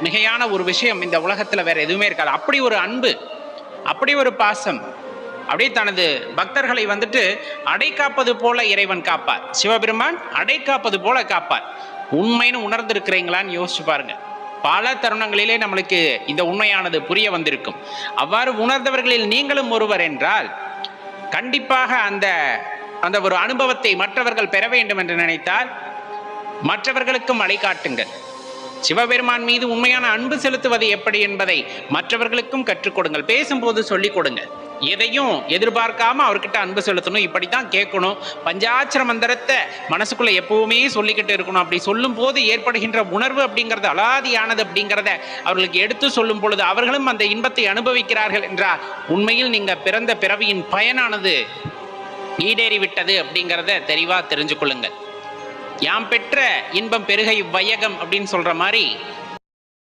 மிகையான ஒரு விஷயம் இந்த உலகத்தில் வேற எதுவுமே இருக்காது. அப்படி ஒரு அன்பு, அப்படி ஒரு பாசம், அப்படியே தனது பக்தர்களை வந்துட்டு அடை காப்பது போல இறைவன் காப்பார். சிவபெருமான் அடை காப்பது போல காப்பார். உண்மைன்னு உணர்ந்திருக்கிறீங்களான்னு யோசிச்சு பாருங்க. பல தருணங்களிலே நம்மளுக்கு இந்த உண்மையானது புரிய வந்திருக்கும். அவ்வாறு உணர்ந்தவர்களில் நீங்களும் ஒருவர் என்றால் கண்டிப்பாக அந்த அந்த ஒரு அனுபவத்தை மற்றவர்கள் பெற வேண்டும் என்று நினைத்தால் மற்றவர்களுக்கும் வழிகாட்டுங்கள். சிவபெருமான் மீது உண்மையான அன்பு செலுத்துவது எப்படி என்பதை மற்றவர்களுக்கும் கற்றுக் கொடுங்கள். பேசும்போது சொல்லிக் கொடுங்க. எதையும் எதிர்பார்க்காம அவர்கிட்ட அன்பு செலுத்தணும், இப்படித்தான் கேட்கணும், பஞ்சாட்சர மந்திரத்தை மனசுக்குள்ள எப்பவுமே சொல்லிக்கிட்டு இருக்கணும். அப்படி சொல்லும் போது ஏற்படுகின்ற உணர்வு அப்படிங்கிறது அலாதியானது அப்படிங்கிறத அவர்களுக்கு எடுத்து சொல்லும் பொழுது அவர்களும் அந்த இன்பத்தை அனுபவிக்கிறார்கள் என்றால் உண்மையில் நீங்க பிறந்த பிறவியின் பயனானது ஈடேறிவிட்டது அப்படிங்கிறத தெளிவா தெரிஞ்சு கொள்ளுங்கள். யாம் பெற்ற இன்பம் பெருகை வையகம் அப்படின்னு சொல்ற மாதிரி